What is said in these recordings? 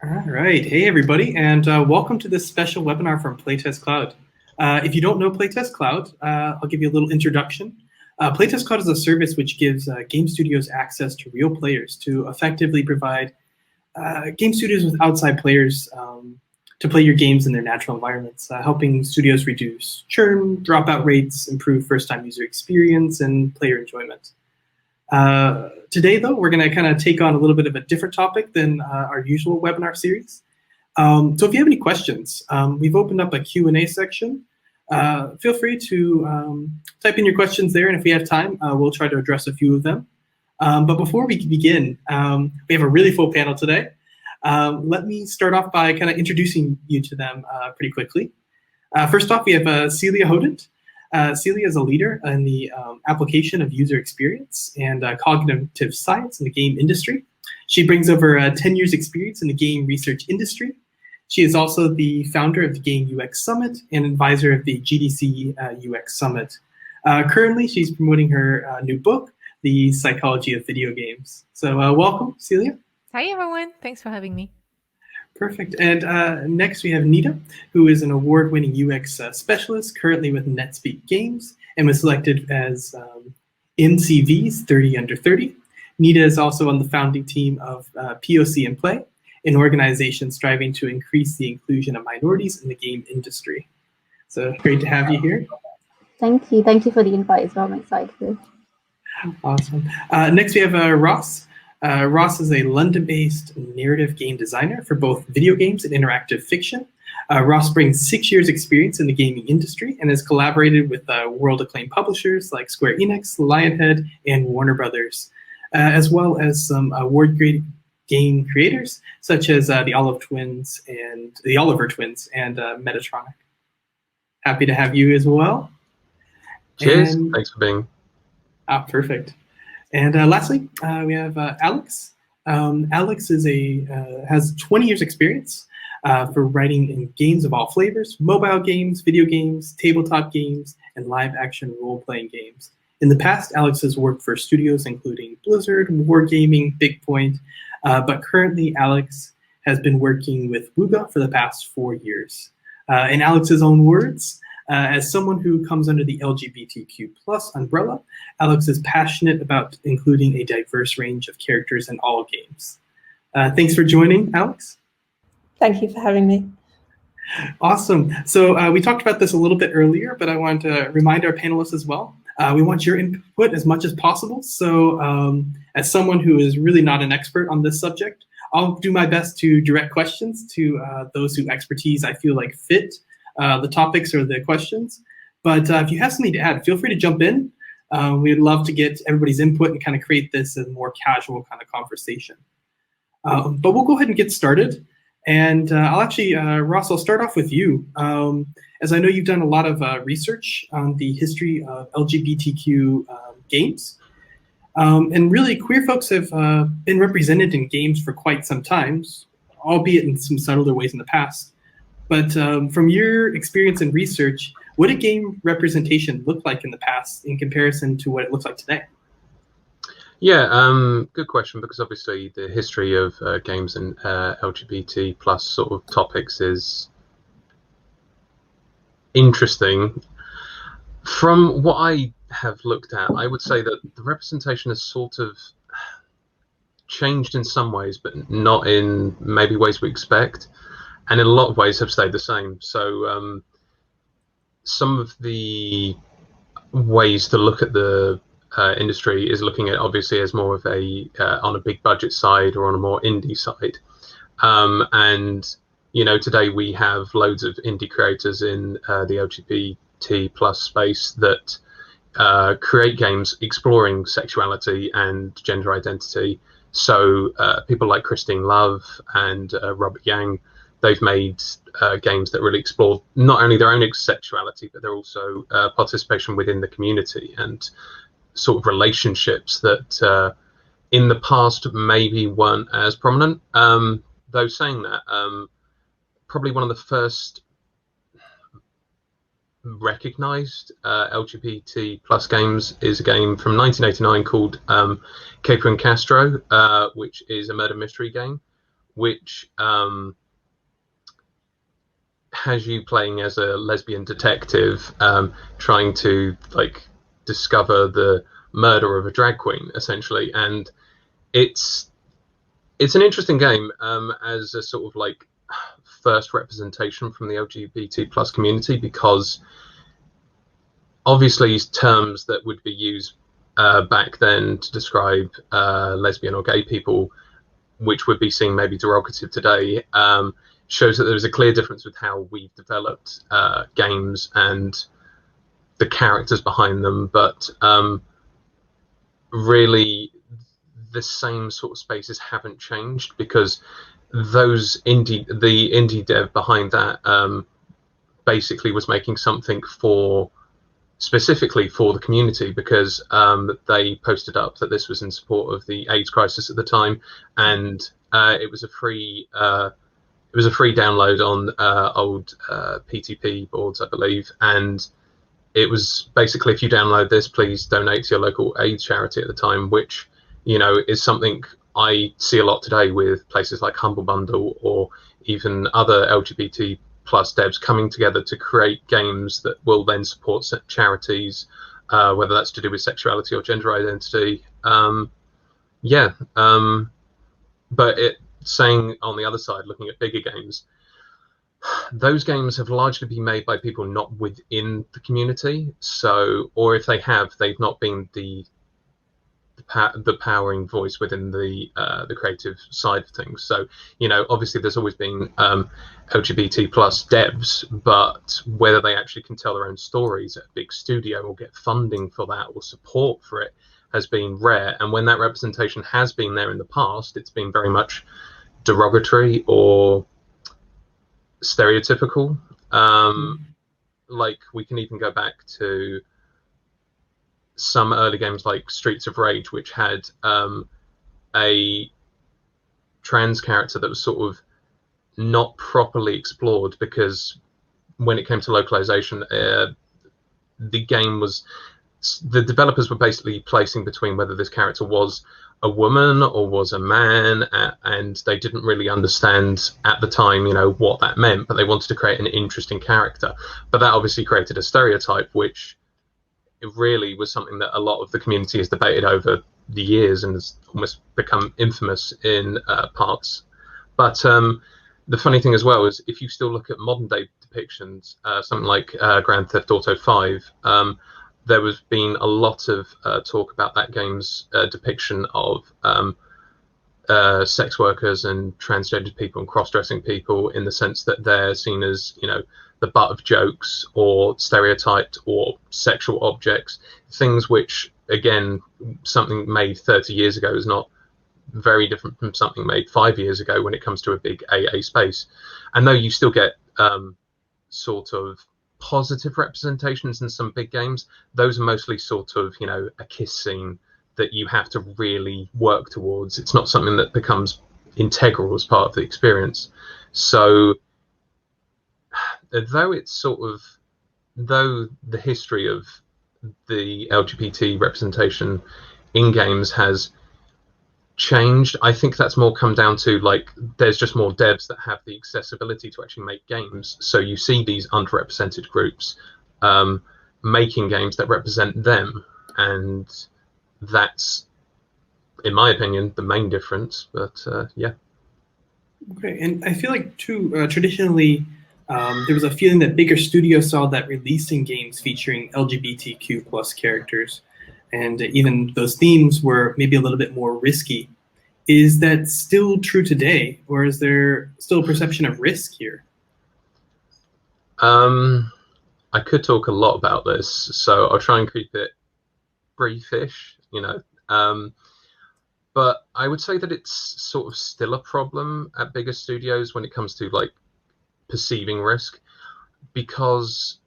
All right. Hey, everybody, and welcome to this special webinar from Playtest Cloud. If you don't know Playtest Cloud, I'll give you a little introduction. Playtest Cloud is a service which gives game studios access to real players to effectively provide game studios with outside players to play your games in their natural environments, helping studios reduce churn, dropout rates, improve first-time user experience, and player enjoyment. Today, though, we're going to kind of take on a little bit of a different topic than our usual webinar series. So if you have any questions, we've opened up a Q&A section. Feel free to type in your questions there, and if we have time, we'll try to address a few of them. But before we begin, we have a really full panel today. Let me start off by kind of introducing you to them pretty quickly. First off, we have Celia Hodent. Celia is a leader in the application of user experience and cognitive science in the game industry. She brings over 10 years experience in the game research industry. She is also the founder of the Game UX Summit and advisor of the GDC UX Summit. Currently, she's promoting her new book, The Psychology of Video Games. So welcome, Celia. Hi, everyone. Thanks for having me. Perfect. And next we have Nita, who is an award-winning UX specialist currently with NetSpeak Games and was selected as NCV's 30 Under 30. Nita is also on the founding team of POC and Play, an organization striving to increase the inclusion of minorities in the game industry. So great to have you here. Thank you. Thank you for the invite as well. I'm excited. Awesome. Next we have Ross. Ross is a London-based narrative game designer for both video games and interactive fiction. Ross brings 6 years experience in the gaming industry and has collaborated with world-acclaimed publishers like Square Enix, Lionhead, and Warner Brothers, as well as some award-winning game creators such as the Oliver Twins and Metatronic. Happy to have you as well. Cheers. Thanks for being. Perfect. And lastly, we have Alex. Alex is has 20 years experience for writing in games of all flavors, mobile games, video games, tabletop games, and live-action role-playing games. In the past, Alex has worked for studios including Blizzard, Wargaming, BigPoint, but currently Alex has been working with Wooga for the past 4 years. In Alex's own words, as someone who comes under the LGBTQ+ umbrella, Alex is passionate about including a diverse range of characters in all games. Thanks for joining, Alex. Thank you for having me. Awesome. So we talked about this a little bit earlier, but I want to remind our panelists as well. We want your input as much as possible. So as someone who is really not an expert on this subject, I'll do my best to direct questions to those whose expertise I feel like fit the topics or the questions. But if you have something to add, feel free to jump in. We'd love to get everybody's input and kind of create this as a more casual kind of conversation. But we'll go ahead and get started. And I'll actually, Ross, I'll start off with you. As I know you've done a lot of research on the history of LGBTQ games. And really, queer folks have been represented in games for quite some time, albeit in some subtler ways in the past. But from your experience and research, what did game representation look like in the past in comparison to what it looks like today? Yeah, good question, because obviously the history of games and LGBT plus sort of topics is interesting. From what I have looked at, I would say that the representation has sort of changed in some ways, but not in maybe ways we expect. And in a lot of ways have stayed the same. So some of the ways to look at the industry is looking at obviously as more of a on a big budget side or on a more indie side. And you know, today we have loads of indie creators in the LGBT plus space that create games exploring sexuality and gender identity. So people like Christine Love and Robert Yang, they've made games that really explore not only their own sexuality, but they're also participation within the community and sort of relationships that in the past maybe weren't as prominent. Though saying that, probably one of the first recognized LGBT plus games is a game from 1989 called Caper and Castro, which is a murder mystery game, which has you playing as a lesbian detective, trying to discover the murder of a drag queen, essentially. And it's an interesting game as a sort of first representation from the LGBT plus community, because obviously terms that would be used back then to describe lesbian or gay people, which would be seen maybe derogative today, shows that there's a clear difference with how we've developed games and the characters behind them. But really, the same sort of spaces haven't changed, because the indie dev behind that basically was making something specifically for the community, because they posted up that this was in support of the AIDS crisis at the time, and it was a free download on old PTP boards, I believe, and it was basically, if you download this, please donate to your local AIDS charity at the time, which is something I see a lot today with places like Humble Bundle or even other LGBT plus devs coming together to create games that will then support charities, whether that's to do with sexuality or gender identity. But saying on the other side, looking at bigger games, those games have largely been made by people not within the community. So, or if they have, they've not been the powering voice within the creative side of things. So, obviously there's always been LGBT plus devs, but whether they actually can tell their own stories at a big studio or get funding for that or support for it has been rare. And when that representation has been there in the past, it's been very much derogatory or stereotypical. We can even go back to some early games like Streets of Rage, which had a trans character that was sort of not properly explored, because when it came to localization, the developers were basically placing between whether this character was a woman or was a man, and they didn't really understand at the time, what that meant, but they wanted to create an interesting character. But that obviously created a stereotype, which it really was something that a lot of the community has debated over the years and has almost become infamous in parts. But the funny thing as well is, if you still look at modern day depictions, something like Grand Theft Auto 5, there was been a lot of talk about that game's depiction of sex workers and transgendered people and cross-dressing people, in the sense that they're seen as, the butt of jokes or stereotyped or sexual objects, things which, again, something made 30 years ago is not very different from something made 5 years ago when it comes to a big AA space. And though you still get sort of positive representations in some big games, those are mostly sort of, a kiss scene that you have to really work towards. It's not something that becomes integral as part of the experience. So though the history of the LGBT representation in games has changed, I think that's more come down to there's just more devs that have the accessibility to actually make games. So you see these underrepresented groups making games that represent them, and that's, in my opinion, the main difference. But yeah. Okay, and I feel like too, traditionally, there was a feeling that bigger studios saw that releasing games featuring LGBTQ plus characters, and even those themes were maybe a little bit more risky. Is that still true today, or is there still a perception of risk here? I could talk a lot about this, so I'll try and keep it briefish, but I would say that it's sort of still a problem at bigger studios when it comes to perceiving risk, because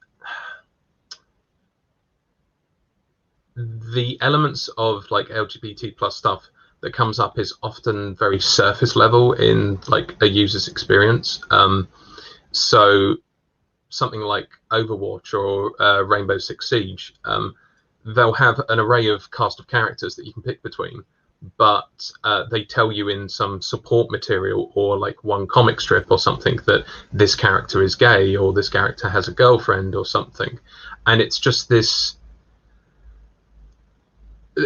the elements of LGBT plus stuff that comes up is often very surface level in a user's experience. So something like Overwatch or Rainbow Six Siege, they'll have an array of cast of characters that you can pick between, but they tell you in some support material or like one comic strip or something that this character is gay or this character has a girlfriend or something, and it's just this.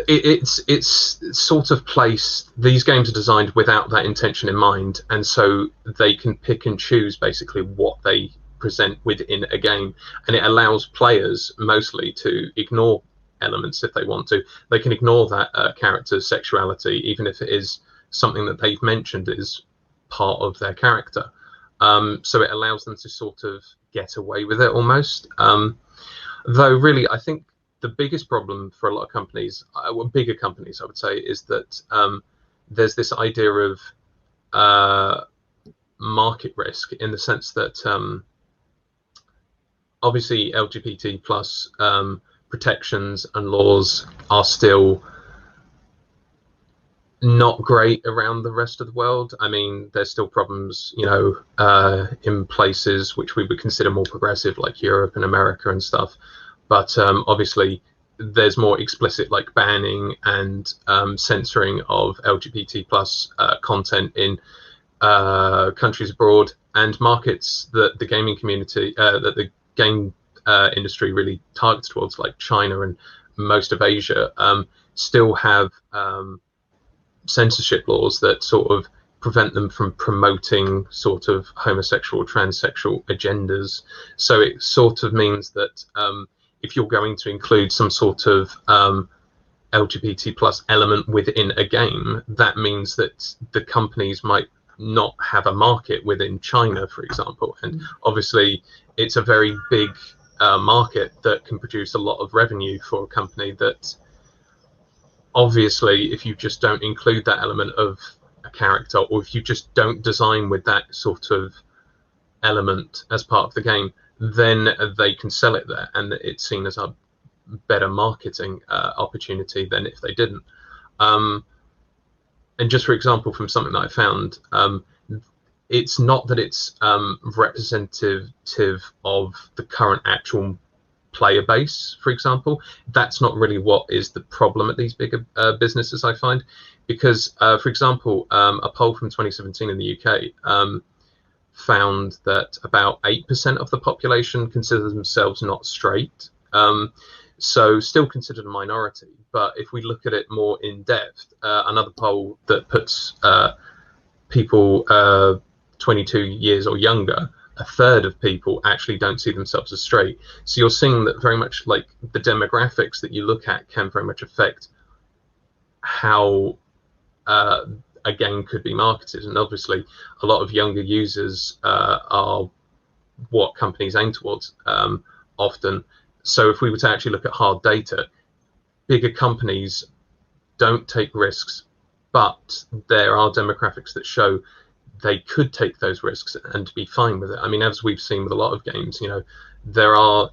It's sort of placed. These games are designed without that intention in mind, and so they can pick and choose basically what they present within a game, and it allows players mostly to ignore elements if they want to. They can ignore that character's sexuality, even if it is something that they've mentioned is part of their character. So it allows them to sort of get away with it almost. Though really, I think the biggest problem for a lot of companies, well, bigger companies, I would say, is that there's this idea of market risk in the sense that obviously LGBT plus protections and laws are still not great around the rest of the world. I mean, there's still problems, you know, in places which we would consider more progressive, like Europe and America and stuff. But obviously, there's more explicit like banning and censoring of LGBT plus content in countries abroad, and markets that the gaming community, that the game industry really targets towards, like China and most of Asia, still have censorship laws that sort of prevent them from promoting sort of homosexual, transsexual agendas. So it sort of means that if you're going to include some sort of LGBT plus element within a game, that means that the companies might not have a market within China, for example. And obviously, it's a very big market that can produce a lot of revenue for a company that obviously, if you just don't include that element of a character, or if you just don't design with that sort of element as part of the game, then they can sell it there, and it's seen as a better marketing opportunity than if they didn't. And just for example, from something that I found, it's not that it's representative of the current actual player base, for example. That's not really what is the problem at these bigger businesses, I find, because, for example, a poll from 2017 in the UK found that about 8% of the population consider themselves not straight. So still considered a minority. But if we look at it more in depth, another poll that puts people 22 years or younger, a third of people actually don't see themselves as straight. So you're seeing that very much like the demographics that you look at can very much affect how a game could be marketed. And obviously a lot of younger users are what companies aim towards often. So if we were to actually look at hard data, bigger companies don't take risks, but there are demographics that show they could take those risks and be fine with it. I mean, as we've seen with a lot of games, you know, there are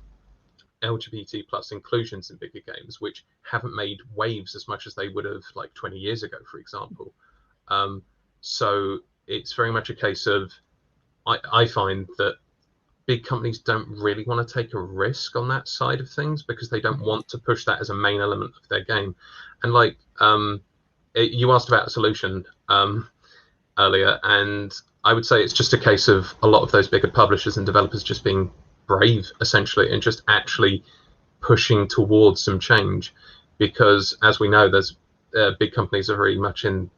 LGBT plus inclusions in bigger games which haven't made waves as much as they would have like 20 years ago, for example. So it's very much a case of, I find that big companies don't really want to take a risk on that side of things because they don't want to push that as a main element of their game. And like you asked about a solution earlier, and I would say it's just a case of a lot of those bigger publishers and developers just being brave, essentially, and just actually pushing towards some change. Because as we know, there's big companies are very much in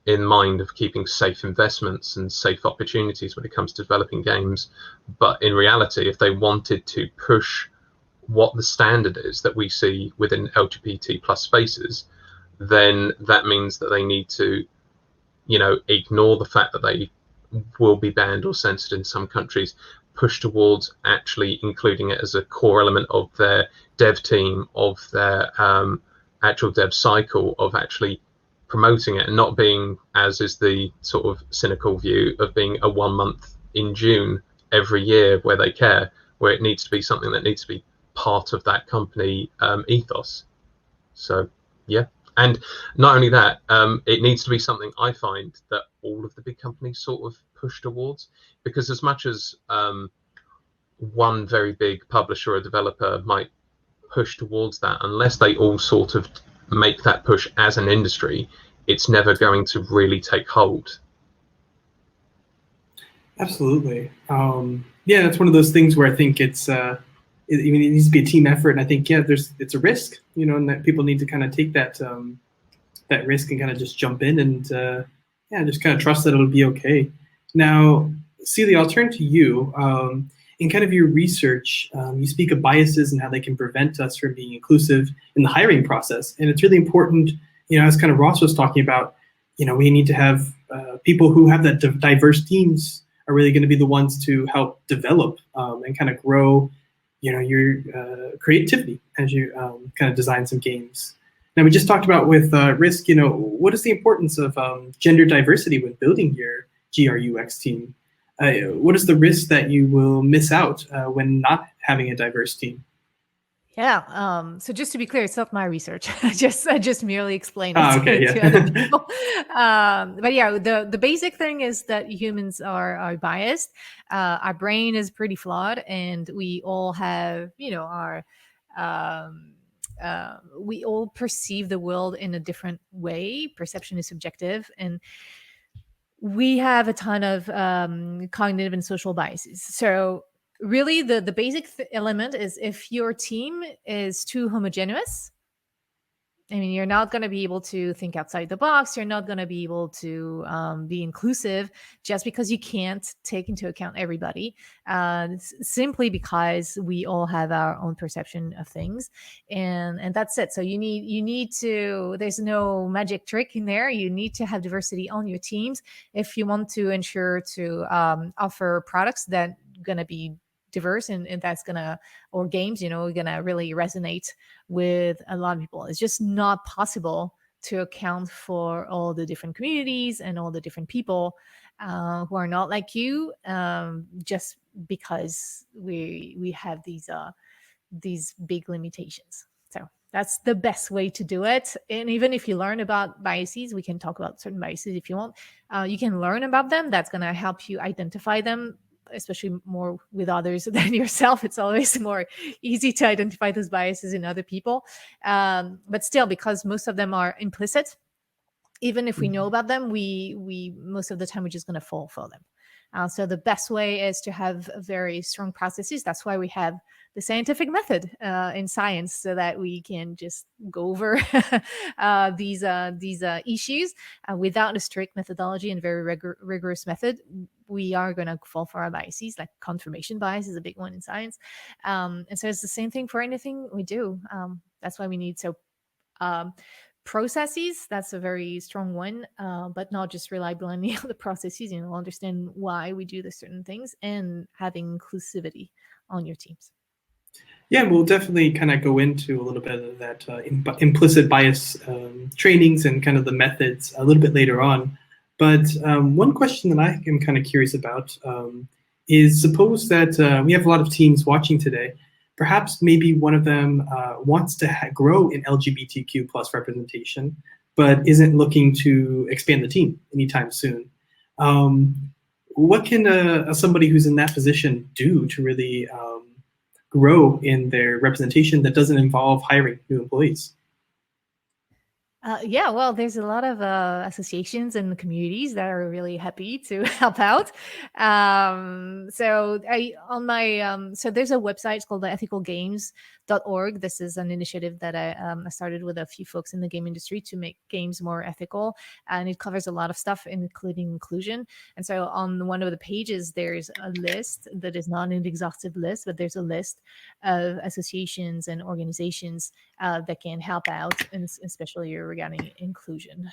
mind of keeping safe investments and safe opportunities when it comes to developing games. But in reality, if they wanted to push what the standard is that we see within LGBT plus spaces, then that means that they need to, you know, ignore the fact that they will be banned or censored in some countries, push towards actually including it as a core element of their dev team, of their actual dev cycle, of actually promoting it, and not being, as is the sort of cynical view, of being a 1 month in June every year where they care, where it needs to be something that needs to be part of that company ethos. So yeah, and not only that, it needs to be something I find that all of the big companies sort of push towards, because as much as one very big publisher or developer might push towards that, unless they all sort of make that push as an industry, it's never going to really take hold. Absolutely. Yeah, that's one of those things where I think it needs to be a team effort, and I think it's a risk, and that people need to kind of take that that risk and kind of just jump in and just kind of trust that it'll be okay. Now, Celia, I'll turn to you. In kind of your research, you speak of biases and how they can prevent us from being inclusive in the hiring process, and it's really important. As kind of Ross was talking about, we need to have people who have that diverse teams are really going to be the ones to help develop and kind of grow, your creativity as you kind of design some games. Now, we just talked about with Risk, what is the importance of gender diversity when building your GRUX team? What is the risk that you will miss out when not having a diverse team? Yeah. So just to be clear, it's not my research. I just merely explain it Okay, to other people. But yeah, the basic thing is that humans are biased. Our brain is pretty flawed, and we all have, our we all perceive the world in a different way. Perception is subjective, and we have a ton of cognitive and social biases. So really the basic element is if your team is too homogeneous, you're not going to be able to think outside the box. You're not going to be able to be inclusive just because you can't take into account everybody, simply because we all have our own perception of things, and that's it. So you need to. There's no magic trick in there. You need to have diversity on your teams if you want to ensure to offer products that going to be diverse and that's gonna, or games, gonna really resonate with a lot of people. It's just not possible to account for all the different communities and all the different people who are not like you, just because we have these big limitations. So that's the best way to do it. And even if you learn about biases, we can talk about certain biases if you want. You can learn about them. That's gonna help you identify them, especially more with others than yourself. It's always more easy to identify those biases in other people. But still, because most of them are implicit, even if we know about them, we most of the time we're just going to fall for them. So the best way is to have very strong processes. That's why we have the scientific method in science, so that we can just go over these issues without a strict methodology and very rigorous method. We are going to fall for our biases, like confirmation bias is a big one in science. And so it's the same thing for anything we do. That's why we need processes. That's a very strong one, but not just rely blindly on the processes. Understand why we do the certain things and having inclusivity on your teams. Yeah, we'll definitely kind of go into a little bit of that implicit bias trainings and kind of the methods a little bit later on. But one question that I am kind of curious about is, suppose that we have a lot of teams watching today. Perhaps maybe one of them wants to grow in LGBTQ plus representation, but isn't looking to expand the team anytime soon. What can somebody who's in that position do to really grow in their representation that doesn't involve hiring new employees? Yeah, well, there's a lot of associations and communities that are really happy to help out. So there's a website, it's called the ethicalgames.org. This is an initiative that I started with a few folks in the game industry to make games more ethical, and it covers a lot of stuff, including inclusion. And so on one of the pages, there's a list that is not an exhaustive list, but there's a list of associations and organizations that can help out, and especially regarding inclusion.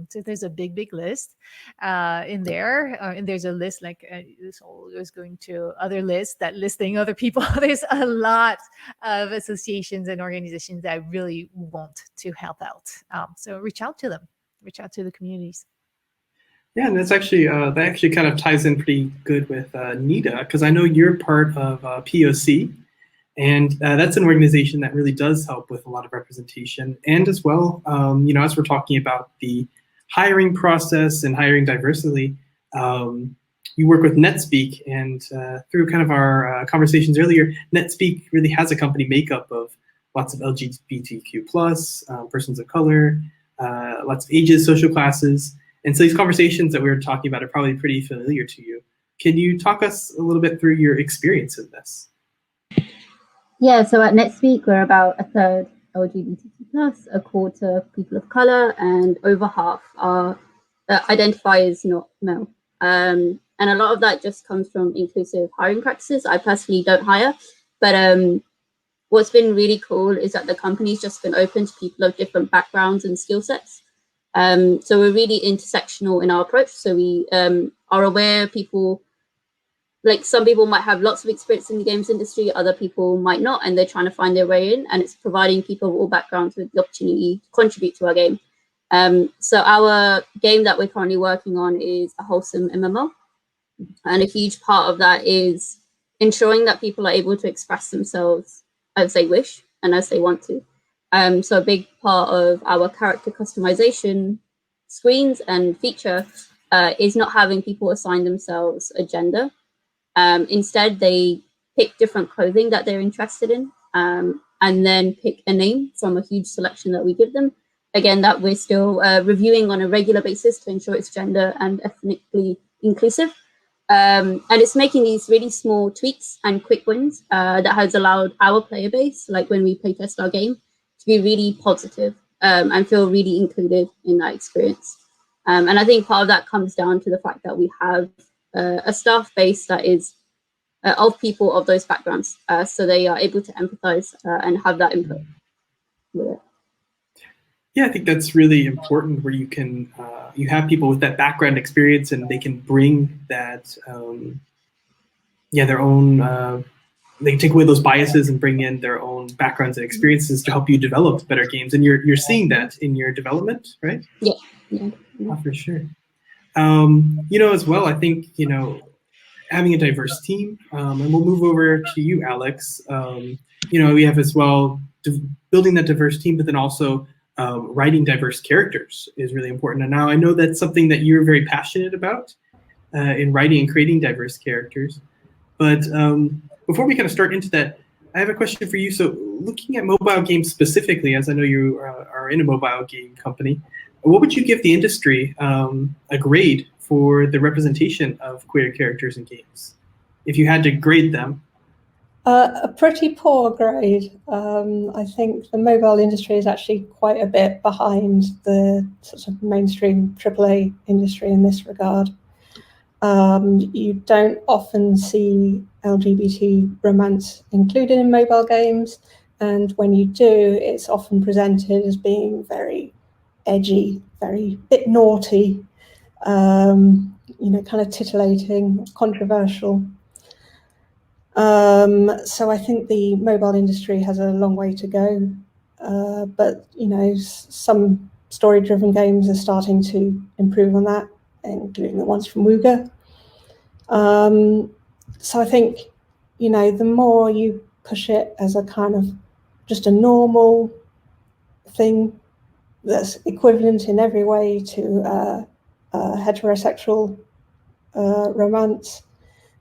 So there's a big list in there, and there's a list like this all is going to other lists that listing other people. There's a lot of associations and organizations that really want to help out. So reach out to them, reach out to the communities. Yeah, and that's actually that actually kind of ties in pretty good with NIDA, because I know you're part of POC. And that's an organization that really does help with a lot of representation. And as well, as we're talking about the hiring process and hiring diversity, you work with NetSpeak. And through kind of our conversations earlier, NetSpeak really has a company makeup of lots of LGBTQ+, persons of color, lots of ages, social classes. And so these conversations that we were talking about are probably pretty familiar to you. Can you talk us a little bit through your experience in this? Yeah, so at NetSpeak, we're about a third LGBTQ+, a quarter people of color, and over half are identify as not male. And a lot of that just comes from inclusive hiring practices. I personally don't hire, but what's been really cool is that the company's just been open to people of different backgrounds and skill sets. So we're really intersectional in our approach. So we are aware people, like some people might have lots of experience in the games industry, other people might not, and they're trying to find their way in, and it's providing people of all backgrounds with the opportunity to contribute to our game. So our game that we're currently working on is a wholesome MMO, and a huge part of that is ensuring that people are able to express themselves as they wish and as they want to. So a big part of our character customization screens and feature is not having people assign themselves a gender. Instead, they pick different clothing that they're interested in, and then pick a name from a huge selection that we give them. Again, that we're still reviewing on a regular basis to ensure it's gender and ethnically inclusive. And it's making these really small tweaks and quick wins that has allowed our player base, like when we playtest our game, to be really positive and feel really included in that experience. And I think part of that comes down to the fact that we have a staff base that is of people of those backgrounds, so they are able to empathize and have that input with it. Yeah, I think that's really important, where you can you have people with that background experience, and they can bring that their own. They can take away those biases and bring in their own backgrounds and experiences to help you develop better games. And you're seeing that in your development, right? Yeah. Oh, for sure. As well, I think having a diverse team, and we'll move over to you, Alex. We have as well building that diverse team, but then also writing diverse characters is really important. And now I know that's something that you're very passionate about in writing and creating diverse characters. But before we kind of start into that, I have a question for you. So looking at mobile games specifically, as I know you are in a mobile game company, what would you give the industry a grade for the representation of queer characters in games? If you had to grade them. A pretty poor grade. I think the mobile industry is actually quite a bit behind the sort of mainstream AAA industry in this regard. You don't often see LGBT romance included in mobile games, and when you do, it's often presented as being very edgy, very bit naughty, kind of titillating, controversial. So I think the mobile industry has a long way to go, but some story-driven games are starting to improve on that, including the ones from Wooga. So I think the more you push it as a kind of just a normal thing that's equivalent in every way to heterosexual romance,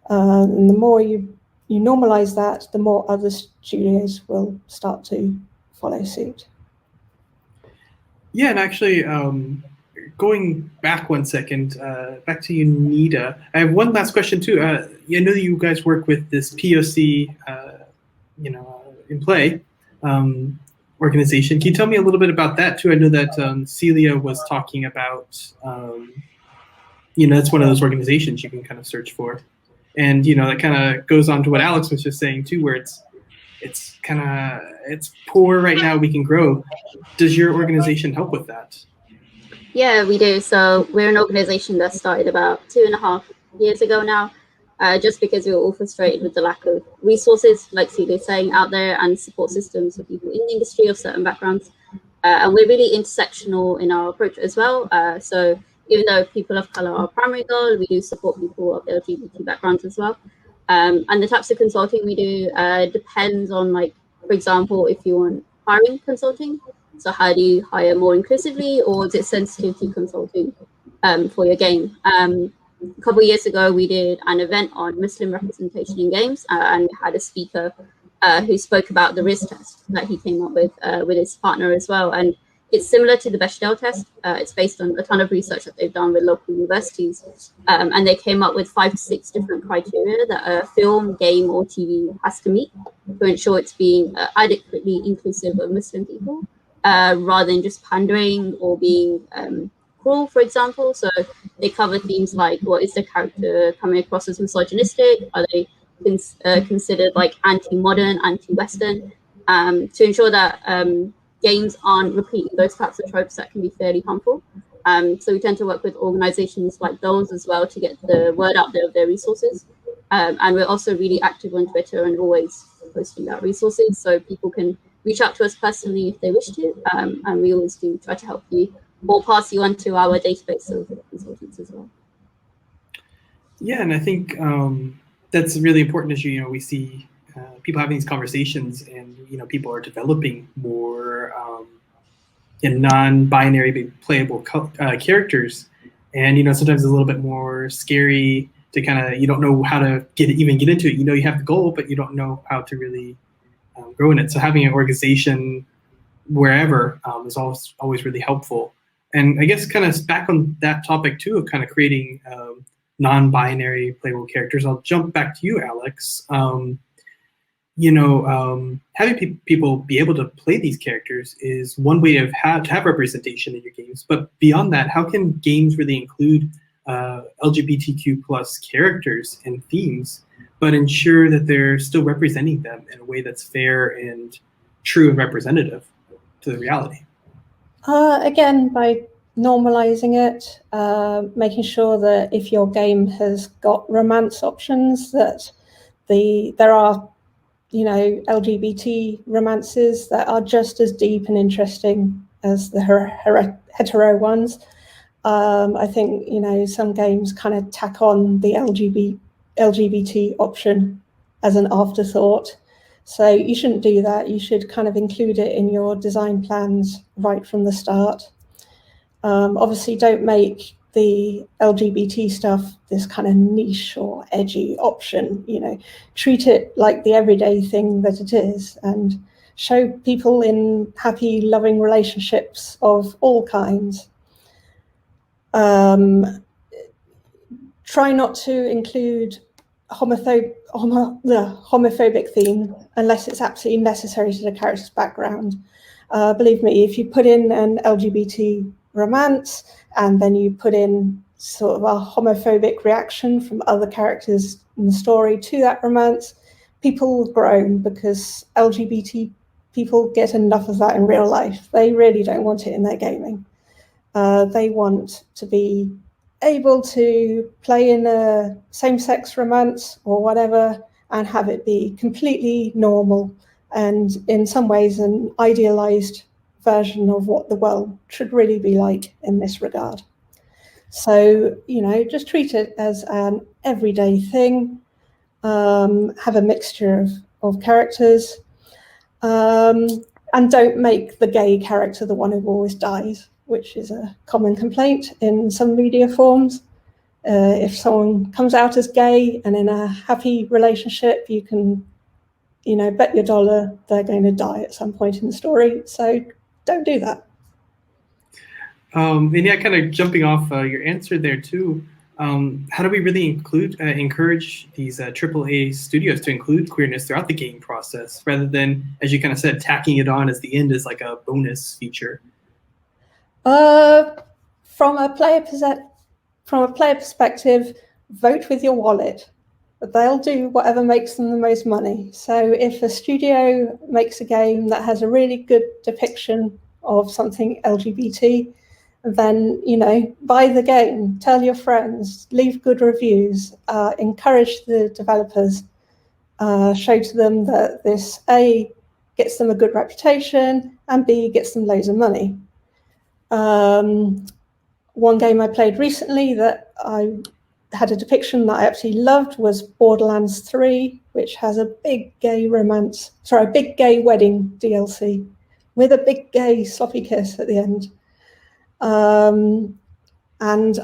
and the more you normalize that, the more other studios will start to follow suit. Yeah, and actually, going back one second, back to you, Nida. I have one last question too. I know that you guys work with this POC, in play organization. Can you tell me a little bit about that too? I know that Celia was talking about, it's one of those organizations you can kind of search for. And that kind of goes on to what Alex was just saying too, where it's poor right now. We can grow. Does your organization help with that? Yeah, we do. So we're an organization that started about 2.5 years ago now, just because we were all frustrated with the lack of resources, like Celia's saying, out there, and support systems for people in the industry of certain backgrounds. And we're really intersectional in our approach as well. So even though people of color are our primary goal, we do support people of LGBT backgrounds as well. And the types of consulting we do depends on, for example, if you want hiring consulting. So how do you hire more inclusively, or is it sensitivity consulting for your game? A couple of years ago, we did an event on Muslim representation in games, and we had a speaker who spoke about the RIS test that he came up with his partner as well. And It's similar to the Bechdel test. It's based on a ton of research that they've done with local universities. And they came up with 5 to 6 different criteria that a film, game, or TV has to meet to ensure it's being adequately inclusive of Muslim people, rather than just pandering or being cruel, for example. So they cover themes like, what is the character coming across as misogynistic? Are they considered like anti-modern, anti-Western? To ensure that games aren't repeating those types of tropes that can be fairly harmful. So we tend to work with organizations like those as well to get the word out there of their resources. And we're also really active on Twitter and always posting out resources, so people can reach out to us personally if they wish to. And we always do try to help you or pass you on to our database of consultants as well. Yeah, and I think that's a really important issue. You know, we see people having these conversations, and people are developing more non-binary playable characters, and sometimes it's a little bit more scary to kind of, you don't know how to even get into it. You have the goal, but you don't know how to really grow in it. So having an organization wherever is always really helpful. And I guess kind of back on that topic too of kind of creating non-binary playable characters, I'll jump back to you, Alex. Having people be able to play these characters is one way to have representation in your games. But beyond that, how can games really include LGBTQ plus characters and themes, but ensure that they're still representing them in a way that's fair and true and representative to the reality? Again, by normalizing it, making sure that if your game has got romance options, that there are LGBT romances that are just as deep and interesting as the hetero ones. I think some games kind of tack on the LGBT option as an afterthought. So you shouldn't do that. You should kind of include it in your design plans right from the start. Obviously, don't make the LGBT stuff this kind of niche or edgy option. Treat it like the everyday thing that it is, and show people in happy, loving relationships of all kinds. Try not to include homophobic theme unless it's absolutely necessary to the character's background. Believe me, if you put in an LGBT romance and then you put in sort of a homophobic reaction from other characters in the story to that romance, people will groan, because LGBT people get enough of that in real life. They really don't want it in their gaming. They want to be able to play in a same-sex romance or whatever and have it be completely normal and in some ways an idealized version of what the world should really be like in this regard. So, just treat it as an everyday thing, have a mixture of characters, and don't make the gay character the one who always dies, which is a common complaint in some media forms. If someone comes out as gay and in a happy relationship, you can, bet your dollar they're going to die at some point in the story. So don't do that. And yeah, kind of jumping off your answer there too, how do we really encourage these AAA studios to include queerness throughout the game process, rather than, as you kind of said, tacking it on as the end as like a bonus feature? From a player perspective, vote with your wallet. They'll do whatever makes them the most money. So if a studio makes a game that has a really good depiction of something LGBT, then buy the game, tell your friends, leave good reviews, encourage the developers, show to them that this A, gets them a good reputation, and B, gets them loads of money. One game I played recently that I had a depiction that I absolutely loved was Borderlands 3, which has a big gay wedding DLC with a big gay sloppy kiss at the end. And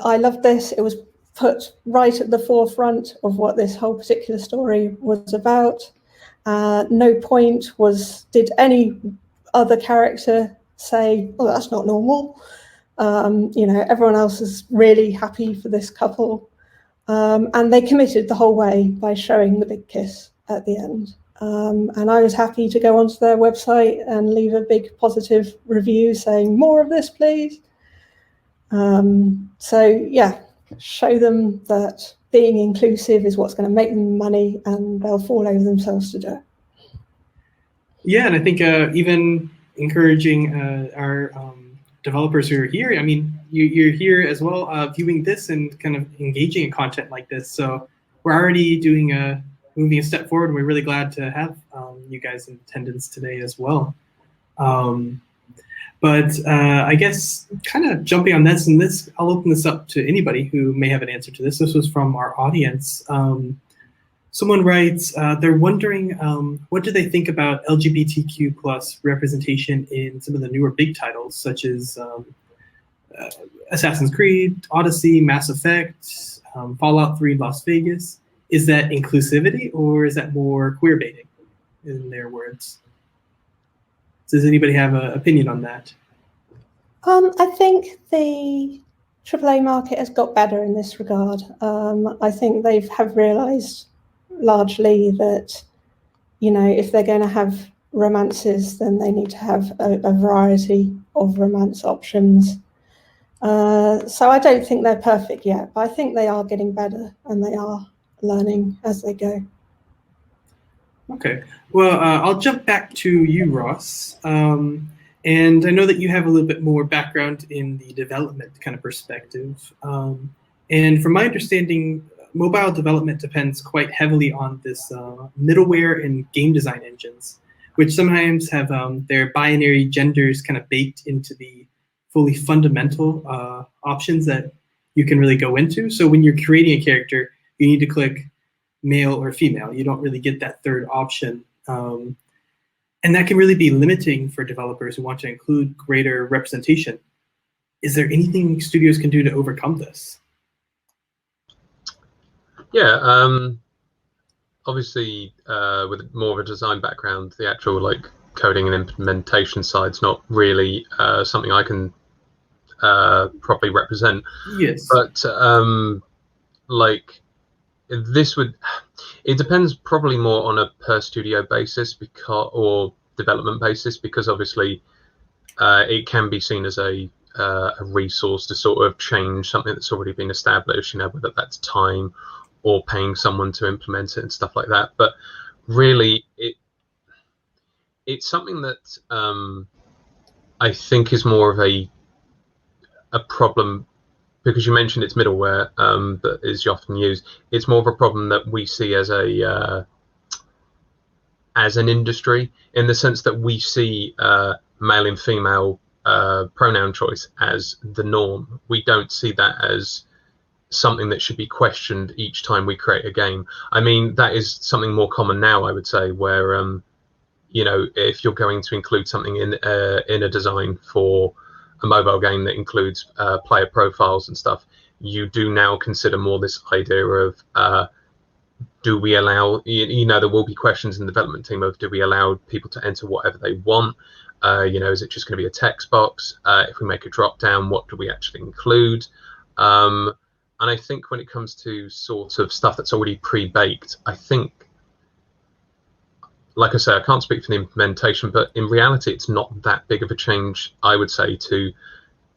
I loved this. It was put right at the forefront of what this whole particular story was about. No point did any other character say, "Oh, that's not normal." Everyone else is really happy for this couple, and they committed the whole way by showing the big kiss at the end. And I was happy to go onto their website and leave a big positive review saying, "More of this, please." Show them that being inclusive is what's going to make them money, and they'll fall over themselves to do it. Yeah, and I think even encouraging our developers who are here. I mean, you're here as well, viewing this and kind of engaging in content like this. So we're already moving a step forward, and we're really glad to have you guys in attendance today as well. But I guess kind of jumping on this, and I'll open this up to anybody who may have an answer to this. This was from our audience. Someone writes, they're wondering, what do they think about LGBTQ plus representation in some of the newer big titles, such as Assassin's Creed, Odyssey, Mass Effect, Fallout 3, Las Vegas? Is that inclusivity, or is that more queer baiting, in their words? Does anybody have an opinion on that? I think the AAA market has got better in this regard. I think they have realised largely that, if they're going to have romances, then they need to have a variety of romance options. So I don't think they're perfect yet, but I think they are getting better, and they are learning as they go. Okay, well, I'll jump back to you, Ross. And I know that you have a little bit more background in the development kind of perspective. And from my understanding, mobile development depends quite heavily on this middleware and game design engines, which sometimes have their binary genders kind of baked into the fully fundamental options that you can really go into. So when you're creating a character, you need to click male or female. You don't really get that third option. And that can really be limiting for developers who want to include greater representation. Is there anything studios can do to overcome this? Yeah, obviously with more of a design background, the actual coding and implementation side's not really something I can properly represent. Yes. But it depends probably more on a per studio basis or development basis, because obviously it can be seen as a resource to sort of change something that's already been established, whether that's time or paying someone to implement it and stuff like that. But really, it's something that I think is more of a problem, because you mentioned it's middleware that is often used. It's more of a problem that we see as an industry, in the sense that we see male and female pronoun choice as the norm. We don't see that as something that should be questioned each time we create a game. I mean, that is something more common now, I would say, where if you're going to include something in a design for a mobile game that includes player profiles and stuff, you do now consider more this idea of do we allow, there will be questions in the development team of, do we allow people to enter whatever they want? Is it just going to be a text box? If we make a drop down, what do we actually include? And I think when it comes to sort of stuff that's already pre-baked, I think, like I say, I can't speak for the implementation, but in reality, it's not that big of a change, I would say, to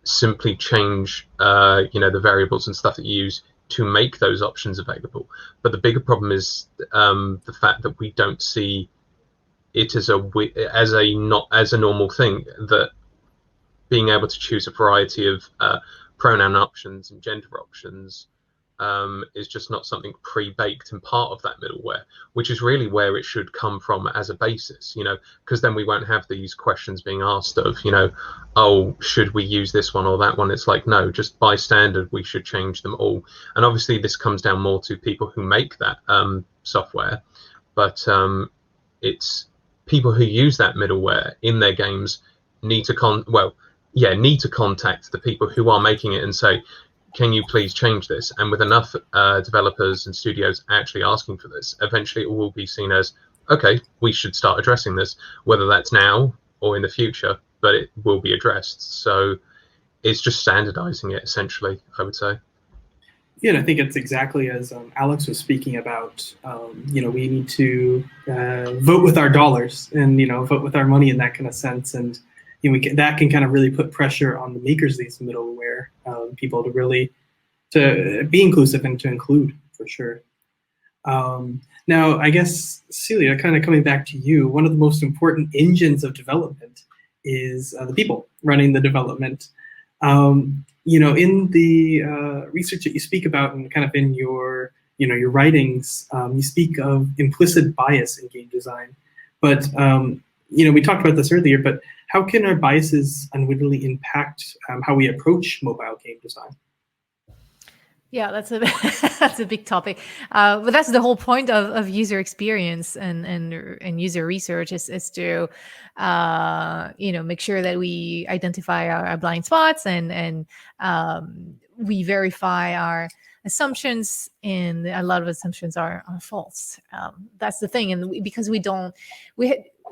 simply change, the variables and stuff that you use to make those options available. But the bigger problem is the fact that we don't see it as a normal thing, that being able to choose a variety of pronoun options and gender options is just not something pre-baked and part of that middleware, which is really where it should come from as a basis, because then we won't have these questions being asked of, oh, should we use this one or that one? It's like, no, just by standard, we should change them all. And obviously this comes down more to people who make that software, but it's people who use that middleware in their games need to contact the people who are making it and say, can you please change this? And with enough developers and studios actually asking for this, eventually it will be seen as, okay, we should start addressing this, whether that's now or in the future. but it will be addressed. So it's just standardizing it, essentially, I would say. Yeah, and I think it's exactly as Alex was speaking about. We need to vote with our dollars and vote with our money in that kind of sense, and that can kind of really put pressure on the makers of these middleware people to be inclusive and to include for sure. Now, I guess Celia, kind of coming back to you, one of the most important engines of development is the people running the development. In the research that you speak about and kind of in your writings, you speak of implicit bias in game design. But, we talked about this earlier, but how can our biases unwittingly impact how we approach mobile game design? Yeah, that's a big topic, but that's the whole point of user experience and user research is to make sure that we identify our blind spots and we verify our assumptions, and a lot of assumptions are false. That's the thing, and because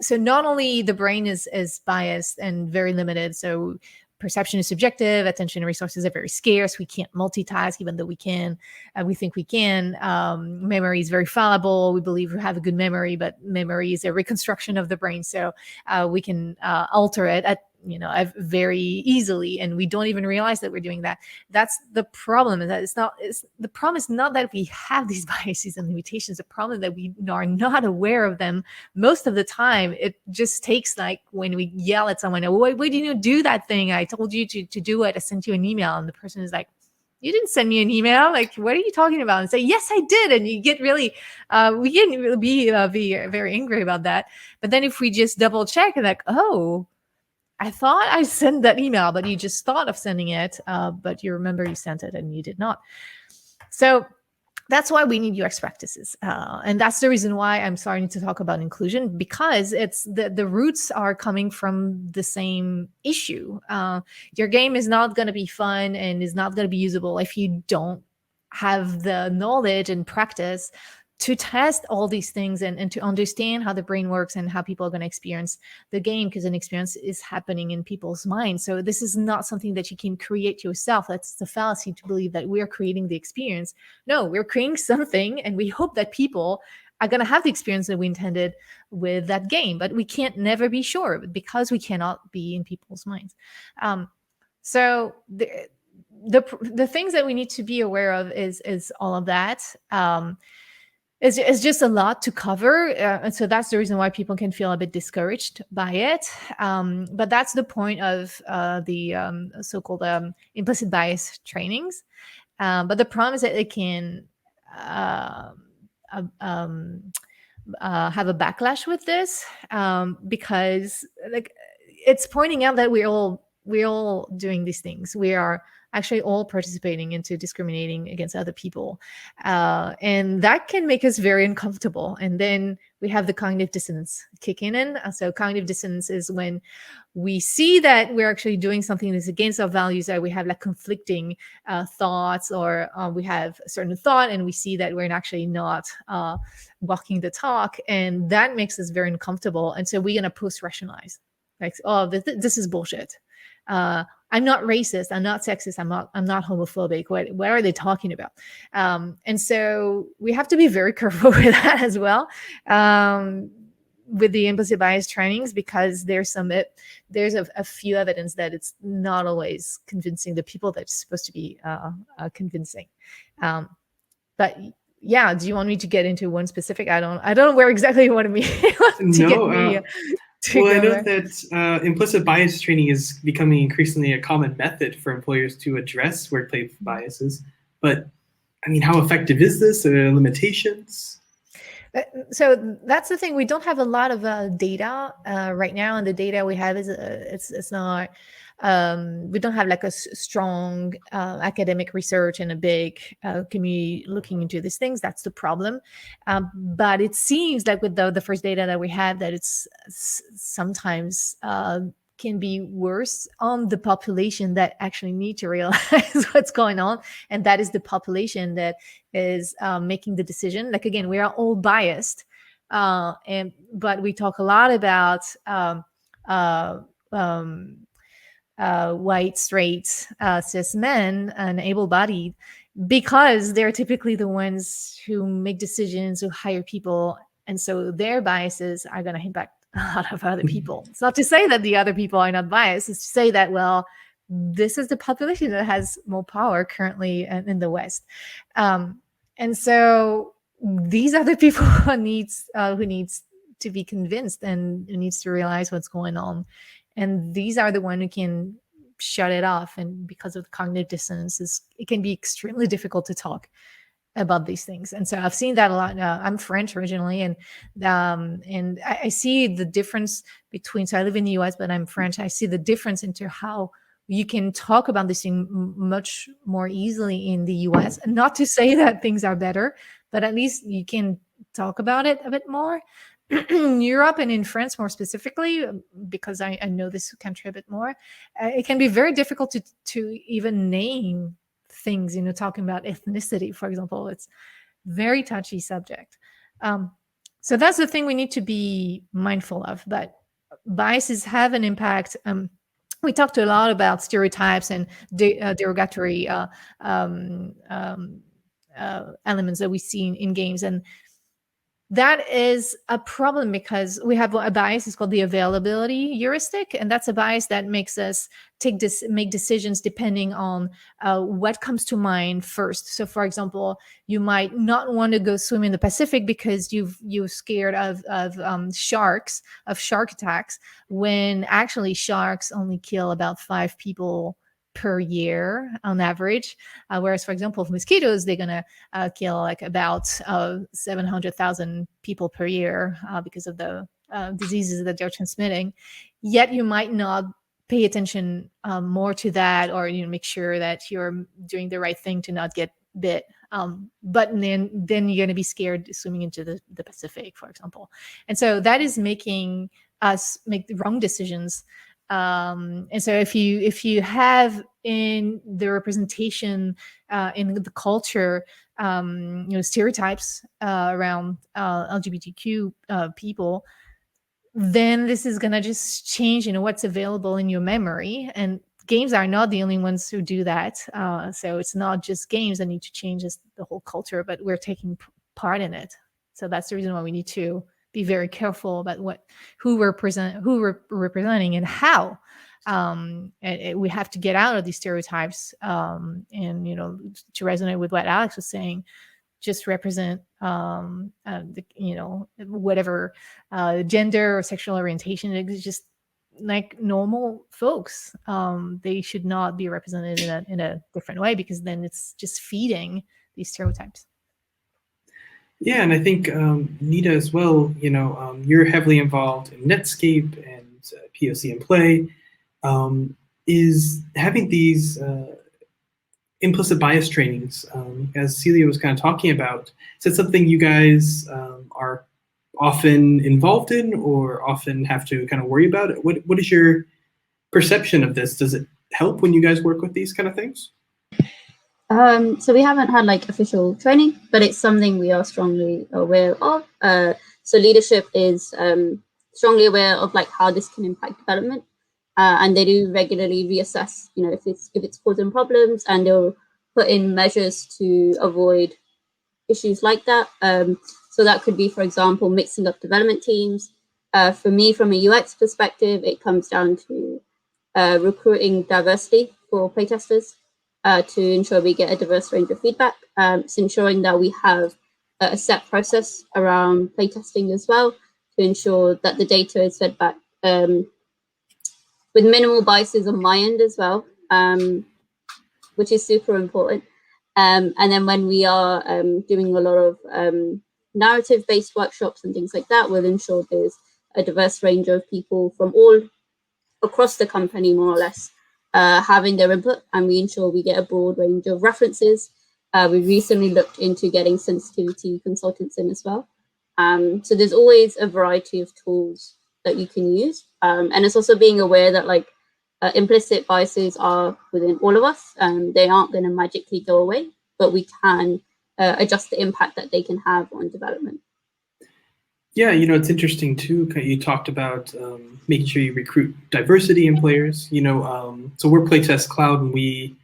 so not only the brain is biased and very limited, so perception is subjective, attention resources are very scarce, we can't multitask even though we can, we think we can. Memory is very fallible, we believe we have a good memory, but memory is a reconstruction of the brain, so we can alter it at very easily, and we don't even realize that we're doing that. That's the problem. Is that the problem is not that we have these biases and limitations. The problem is that we are not aware of them most of the time. It just takes, like, when we yell at someone, why didn't you do that thing? I told you to do it. I sent you an email, and the person is like, you didn't send me an email. Like, what are you talking about? And say, yes, I did. And you get really, we can be very angry about that. But then if we just double check and like, oh, I thought I sent that email, but you just thought of sending it, but you remember you sent it and you did not. So that's why we need UX practices. And that's the reason why I'm starting to talk about inclusion, because it's the roots are coming from the same issue. Your game is not going to be fun and is not going to be usable if you don't have the knowledge and practice to test all these things and to understand how the brain works and how people are going to experience the game, because an experience is happening in people's minds. So this is not something that you can create yourself. That's the fallacy to believe that we're creating the experience. No, we're creating something, and we hope that people are going to have the experience that we intended with that game, but we can't never be sure because we cannot be in people's minds. So the things that we need to be aware of is all of that. It's just a lot to cover. And so that's the reason why people can feel a bit discouraged by it. But that's the point of the so-called implicit bias trainings. But the problem is that it can have a backlash with this, because it's pointing out that we're all doing these things. We are actually all participating into discriminating against other people. And that can make us very uncomfortable. And then we have the cognitive dissonance kicking in. So cognitive dissonance is when we see that we're actually doing something that's against our values, that we have like conflicting thoughts, or we have a certain thought and we see that we're actually not walking the talk. And that makes us very uncomfortable. And so we're going to post-rationalize. Like, oh, this is bullshit. I'm not racist. I'm not sexist. I'm not homophobic. What are they talking about? And so we have to be very careful with that as well, with the implicit bias trainings, because there's a few evidence that it's not always convincing the people that's supposed to be convincing. But yeah, do you want me to get into one specific? I don't know where exactly you want me to get me. Well, I know that implicit bias training is becoming increasingly a common method for employers to address workplace biases. But, I mean, how effective is this? Are there limitations? So that's the thing. We don't have a lot of data right now, and the data we have is it's not. We don't have like a strong academic research and a big community looking into these things. That's the problem. But it seems like with the first data that we have, that it's sometimes can be worse on the population that actually need to realize what's going on. And that is the population that is making the decision. Like, again, we are all biased. But we talk a lot about white, straight, cis men and able-bodied, because they're typically the ones who make decisions, who hire people, and so their biases are going to impact a lot of other people. It's not to say that the other people are not biased. It's to say that, well, this is the population that has more power currently in the West, and so these are the people who needs to be convinced and who needs to realize what's going on, and these are the one who can shut it off. And because of the cognitive dissonance, it can be extremely difficult to talk about these things. And so I've seen that a lot. I'm French originally, and I see the difference between. So I live in the U.S., but I'm French. I see the difference into how you can talk about this thing much more easily in the U.S. And not to say that things are better, but at least you can talk about it a bit more. In Europe and in France more specifically, because I know this country a bit more, it can be very difficult to even name things, talking about ethnicity, for example. It's very touchy subject. So that's the thing we need to be mindful of. But biases have an impact. We talked a lot about stereotypes and derogatory elements that we see in games, and that is a problem because we have a bias. It's called the availability heuristic, and that's a bias that makes us make decisions depending on what comes to mind first. So, for example, you might not want to go swim in the Pacific because you're scared of shark attacks, when actually sharks only kill about 5 people per year on average, whereas, for example, mosquitoes, they're gonna kill like about 700,000 people per year because of the diseases that they're transmitting. Yet you might not pay attention more to that, or make sure that you're doing the right thing to not get bit. But then you're going to be scared swimming into the Pacific, for example. And so that is making us make the wrong decisions. And so if you have in the representation in the culture, stereotypes around LGBTQ people, then this is going to just change, what's available in your memory. And games are not the only ones who do that. So it's not just games that need to change the whole culture, but we're taking part in it. So that's the reason why we need to be very careful about who we're representing and how. And we have to get out of these stereotypes, and to resonate with what Alex was saying, just represent whatever gender or sexual orientation. It's just like normal folks. They should not be represented in a different way, because then it's just feeding these stereotypes. Yeah, and I think Nita as well, you're heavily involved in Netscape and POC and Play. Is having these implicit bias trainings, as Celia was kind of talking about, is that something you guys are often involved in or often have to kind of worry about? What is your perception of this? Does it help when you guys work with these kind of things? So we haven't had official training, but it's something we are strongly aware of. So leadership is strongly aware of how this can impact development, and they do regularly reassess, if it's causing problems, and they'll put in measures to avoid issues like that. So that could be, for example, mixing up development teams. For me, from a UX perspective, it comes down to recruiting diversity for playtesters. To ensure we get a diverse range of feedback. It's ensuring that we have a set process around playtesting as well, to ensure that the data is fed back with minimal biases on my end as well, which is super important. And then when we are doing a lot of narrative-based workshops and things like that, we'll ensure there's a diverse range of people from all across the company, more or less, having their input, and we ensure we get a broad range of references. We recently looked into getting sensitivity consultants in as well. So there's always a variety of tools that you can use. And it's also being aware that implicit biases are within all of us. They aren't going to magically go away, but we can adjust the impact that they can have on development. Yeah, it's interesting too. You talked about making sure you recruit diversity in players. So we're Playtest Cloud, and we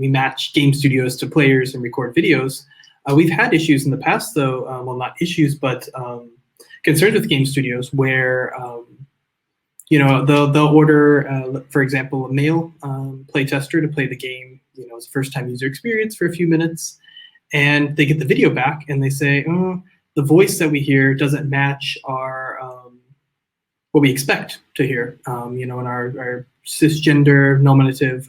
match game studios to players and record videos. We've had issues in the past, though. Well, not issues, but concerns with game studios where they'll order, for example, a male playtester to play the game. As a first-time user experience for a few minutes, and they get the video back, and they say, "Oh, the voice that we hear doesn't match our what we expect to hear, in our cisgender nominative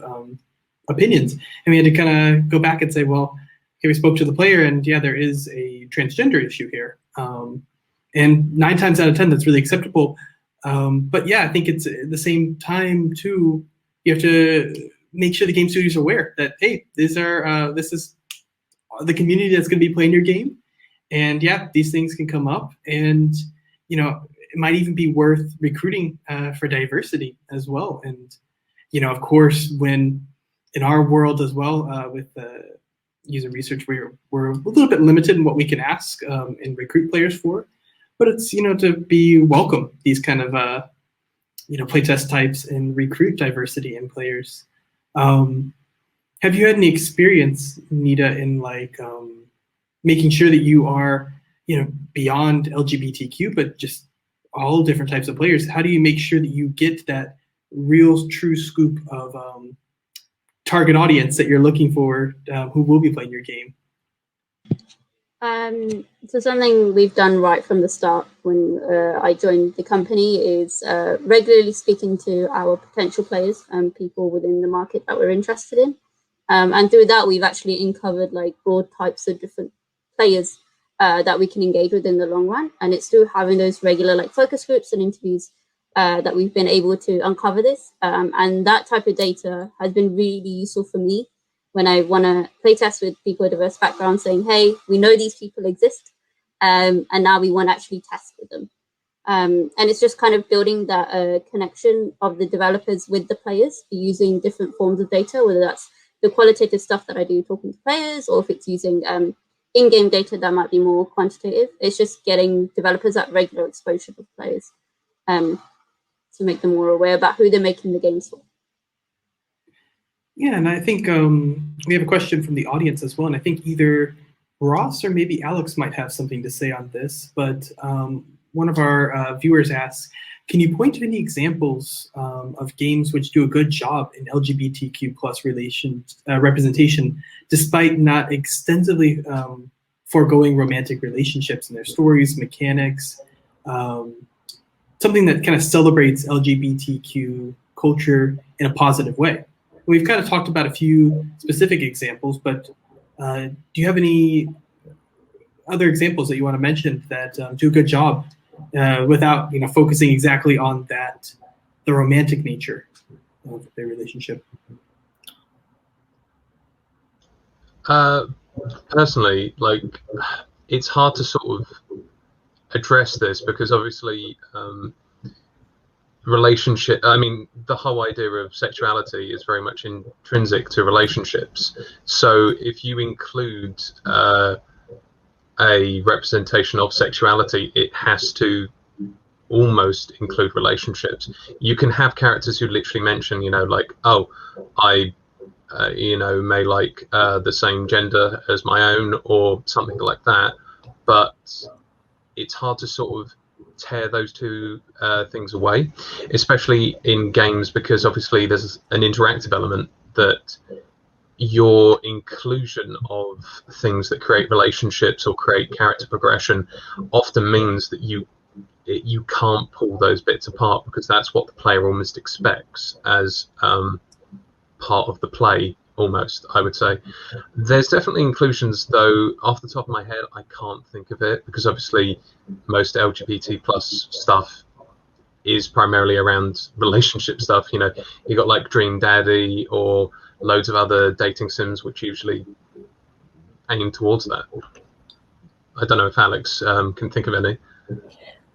opinions." And we had to kind of go back and say, well, okay, we spoke to the player, and yeah, there is a transgender issue here. And 9 times out of 10, that's really acceptable. But yeah, I think it's at the same time too, you have to make sure the game studios are aware that, hey, this is the community that's going to be playing your game. And yeah, these things can come up, and it might even be worth recruiting for diversity as well. And of course, when in our world as well, with user research, we're a little bit limited in what we can ask and recruit players for. But it's to be welcome these kind of playtest types and recruit diversity in players. Have you had any experience, Nita, in making sure that you are, beyond LGBTQ, but just all different types of players? How do you make sure that you get that real, true scoop of target audience that you're looking for, who will be playing your game? So something we've done right from the start when I joined the company is regularly speaking to our potential players and people within the market that we're interested in. And through that, we've actually uncovered broad types of different players that we can engage with in the long run. And it's through having those regular focus groups and interviews that we've been able to uncover this. And that type of data has been really useful for me when I want to play test with people with diverse backgrounds, saying, hey, we know these people exist, and now we want to actually test with them. And it's just kind of building that connection of the developers with the players using different forms of data, whether that's the qualitative stuff that I do talking to players, or if it's using in-game data that might be more quantitative. It's just getting developers that regular exposure with players to make them more aware about who they're making the games for. Yeah, and I think we have a question from the audience as well, and I think either Ross or maybe Alex might have something to say on this, but one of our viewers asks, can you point to any examples of games which do a good job in LGBTQ plus representation, despite not extensively foregoing romantic relationships in their stories, mechanics, something that kind of celebrates LGBTQ culture in a positive way? We've kind of talked about a few specific examples, but do you have any other examples that you want to mention that do a good job without focusing exactly on the romantic nature of their relationship? Personally, it's hard to sort of address this because obviously the whole idea of sexuality is very much intrinsic to relationships. So if you include a representation of sexuality, it has to almost include relationships. You can have characters who literally mention, oh, I may like the same gender as my own or something like that, but it's hard to sort of tear those two things away, especially in games, because obviously there's an interactive element that your inclusion of things that create relationships or create character progression often means that you can't pull those bits apart, because that's what the player almost expects as part of the play, almost, I would say. There's definitely inclusions, though off the top of my head I can't think of it, because obviously most LGBT plus stuff is primarily around relationship stuff. You got Dream Daddy or loads of other dating sims which usually aim towards that. I don't know if Alex can think of any.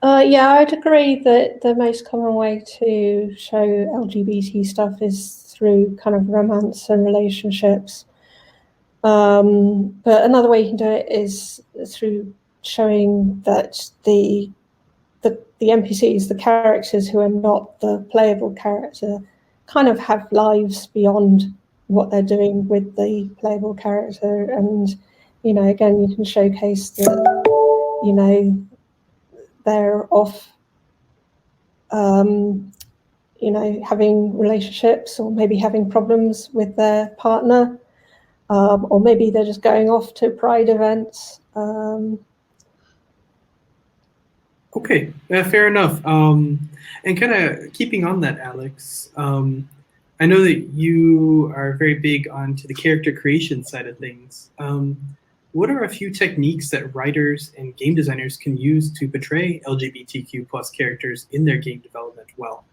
Yeah, I'd agree that the most common way to show LGBT stuff is through kind of romance and relationships. But another way you can do it is through showing that the NPCs, the characters who are not the playable character, kind of have lives beyond what they're doing with the playable character. And, you know, again, you can showcase that, you know, they're off, you know, having relationships or maybe having problems with their partner, or maybe they're just going off to pride events. Okay, fair enough. And kind of keeping on that, Alex, I know that you are very big onto the character creation side of things. What are a few techniques that writers and game designers can use to portray LGBTQ plus characters in their game development well?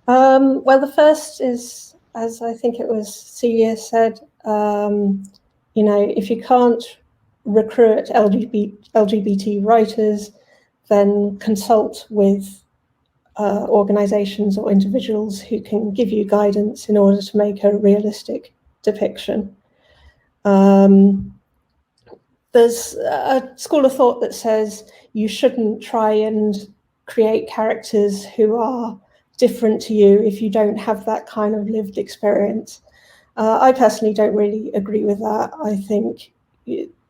Well, the first is, as I think it was Celia said, you know, if you can't recruit LGBT writers, then consult with organizations or individuals who can give you guidance in order to make a realistic depiction. There's a school of thought that says you shouldn't try and create characters who are different to you if you don't have that kind of lived experience. I personally don't really agree with that. I think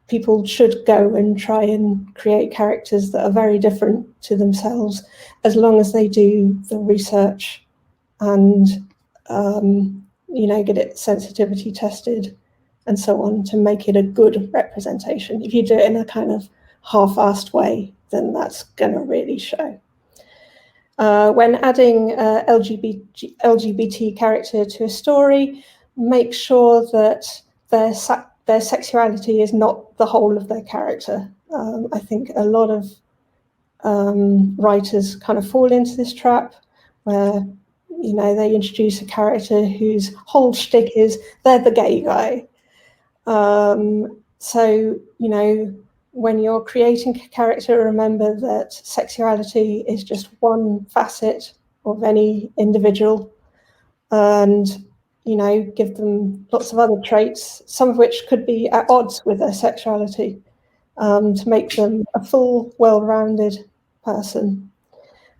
people should go and try and create characters that are very different to themselves, as long as they do the research and you know, get it sensitivity tested and so on to make it a good representation. If you do it in a kind of half-assed way, then that's going to really show. When adding LGBT character to a story, make sure that their sexuality is not the whole of their character. I think a lot of writers kind of fall into this trap where, you know, they introduce a character whose whole shtick is they're the gay guy. So, you know, when you're creating a character, remember that sexuality is just one facet of any individual, and, you know, give them lots of other traits, some of which could be at odds with their sexuality, to make them a full, well-rounded person.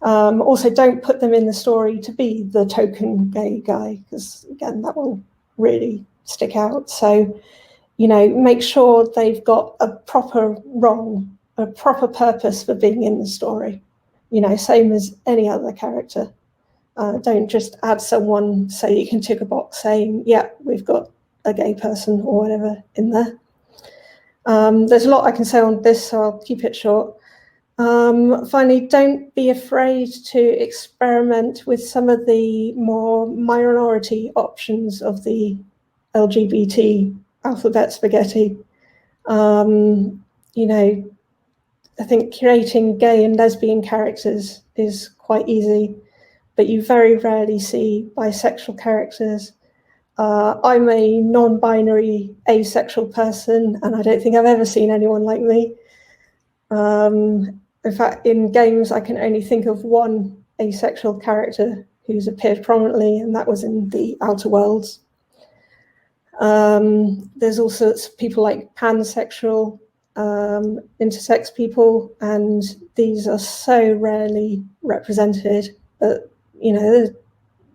Also, don't put them in the story to be the token gay guy, because, again, that will really stick out. So, you know, make sure they've got a proper role, a proper purpose for being in the story, you know, same as any other character. Don't just add someone so you can tick a box saying, yeah, we've got a gay person or whatever in there. There's a lot I can say on this, so I'll keep it short. Finally, don't be afraid to experiment with some of the more minority options of the LGBT alphabet spaghetti. You know, I think creating gay and lesbian characters is quite easy, but you very rarely see bisexual characters. I'm a non-binary asexual person, and I don't think I've ever seen anyone like me. In fact, in games, I can only think of one asexual character who's appeared prominently, and that was in the Outer Worlds. There's also people like pansexual, intersex people, and these are so rarely represented. But, you know,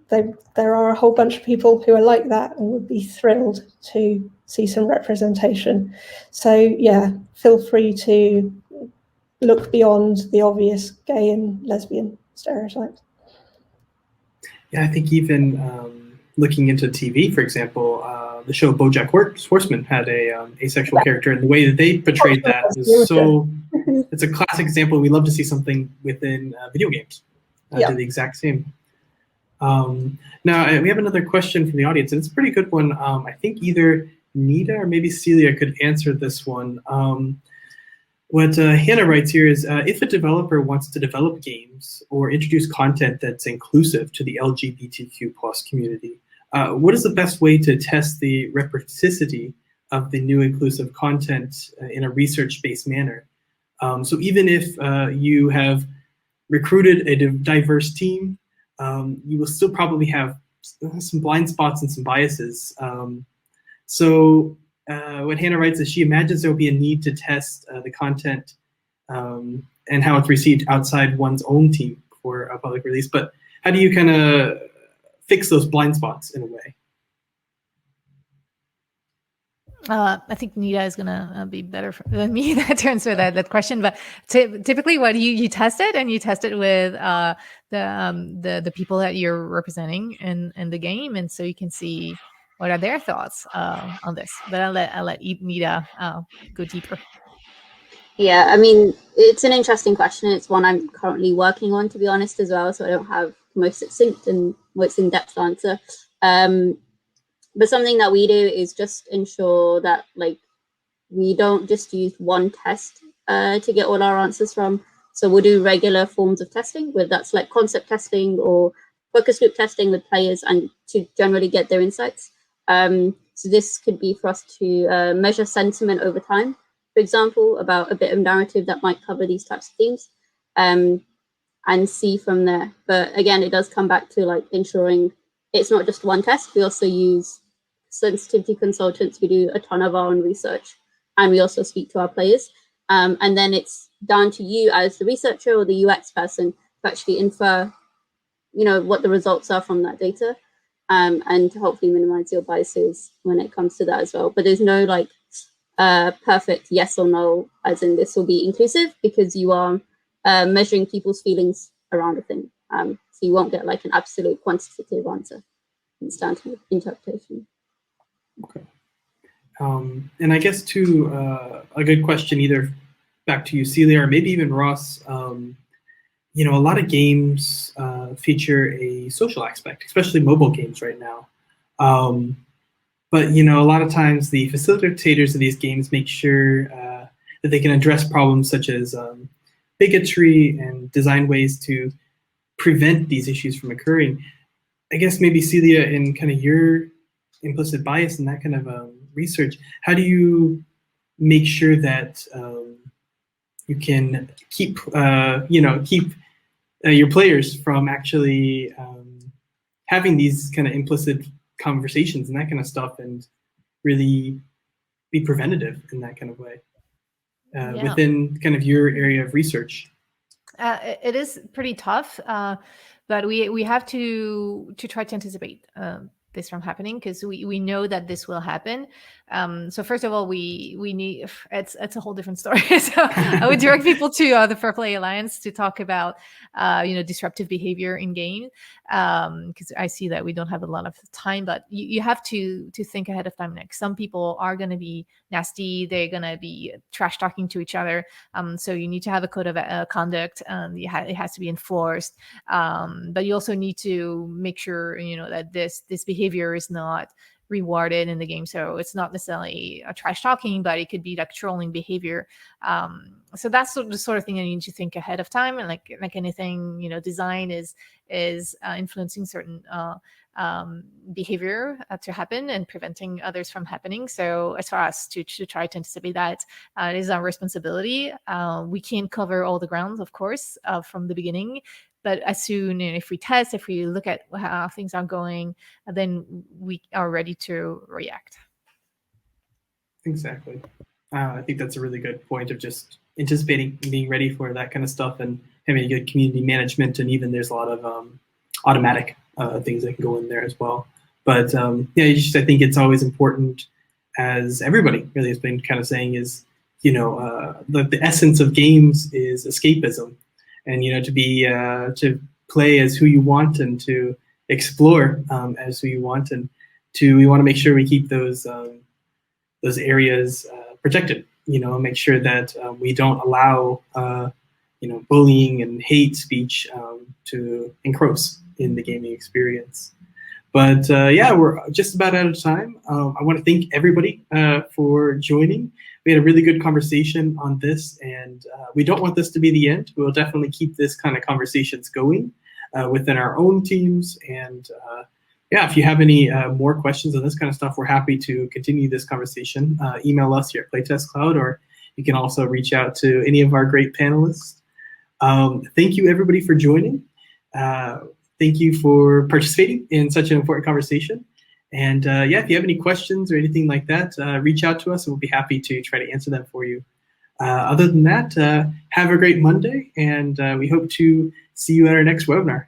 there are a whole bunch of people who are like that and would be thrilled to see some representation. So, yeah, feel free to look beyond the obvious gay and lesbian stereotypes. Yeah, I think even looking into TV, for example, the show BoJack Horseman had a asexual character, and the way that they portrayed that is so. It's a classic example. We love to see something within video games do the exact same. Now we have another question from the audience, and it's a pretty good one. I think either Nita or maybe Celia could answer this one. What Hannah writes here is, if a developer wants to develop games or introduce content that's inclusive to the LGBTQ plus community, what is the best way to test the reciprocity of the new inclusive content in a research-based manner? So even if you have recruited a diverse team, you will still probably have some blind spots and some biases. So what Hannah writes is she imagines there will be a need to test the content and how it's received outside one's own team for a public release. But how do you kind of fix those blind spots in a way? I think Nita is gonna be better than me that answer that question. But typically, what you test it, and you test it with the people that you're representing in the game, and so you can see what are their thoughts on this. But I'll let Nita go deeper. Yeah, I mean, it's an interesting question. It's one I'm currently working on, to be honest, as well. So I don't have the most succinct and most in-depth answer. But something that we do is just ensure that we don't just use one test to get all our answers from. So we'll do regular forms of testing, whether that's like concept testing or focus group testing with players, and to generally get their insights. So this could be for us to measure sentiment over time, for example, about a bit of narrative that might cover these types of themes, and see from there. But again, it does come back to ensuring it's not just one test. We also use sensitivity consultants. We do a ton of our own research, and we also speak to our players. And then it's down to you as the researcher or the UX person to actually infer, what the results are from that data, and to hopefully minimize your biases when it comes to that as well. But there's no perfect yes or no, as in this will be inclusive, because you are measuring people's feelings around a thing. So you won't get an absolute quantitative answer. It's down to interpretation. Okay. And I guess too, a good question, either back to you, Celia, or maybe even Ross. A lot of games feature a social aspect, especially mobile games right now. But a lot of times the facilitators of these games make sure that they can address problems such as bigotry and design ways to prevent these issues from occurring. I guess maybe Celia, in kind of your implicit bias and that kind of research, how do you make sure that you can keep your players from actually having these kind of implicit conversations and that kind of stuff, and really be preventative in that kind of way within kind of your area of research? It is pretty tough, but we have to try to anticipate this from happening, because we know that this will happen. So first of all, we need, it's a whole different story. So I would direct people to the Fair Play Alliance to talk about disruptive behavior in game, because I see that we don't have a lot of time, but you have to think ahead of time. Like, some people are going to be nasty, they're going to be trash talking to each other, so you need to have a code of conduct, it has to be enforced, but you also need to make sure that this behavior is not rewarded in the game. So it's not necessarily a trash talking, but it could be trolling behavior. So that's the sort of thing I need to think ahead of time. And like anything, design is influencing certain behavior to happen and preventing others from happening. So as for us to try to anticipate that, it is our responsibility. We can't cover all the grounds, of course, from the beginning. But as soon, if we test, if we look at how things are going, then we are ready to react. Exactly. I think that's a really good point of just anticipating and being ready for that kind of stuff, and having a good community management. And even there's a lot of automatic things that can go in there as well. But I think it's always important, as everybody really has been kind of saying, is the essence of games is escapism. And to play as who you want, and to explore as who you want, and we want to make sure we keep those areas protected. Make sure that we don't allow bullying and hate speech to encroach in the gaming experience. But we're just about out of time. I want to thank everybody for joining. We had a really good conversation on this, and we don't want this to be the end. We'll definitely keep this kind of conversations going within our own teams. And if you have any more questions on this kind of stuff, we're happy to continue this conversation. Email us here at Playtest Cloud, or you can also reach out to any of our great panelists. Thank you, everybody, for joining. Thank you for participating in such an important conversation. And yeah, if you have any questions or anything like that, reach out to us and we'll be happy to try to answer them for you. Other than that, have a great Monday, and we hope to see you at our next webinar.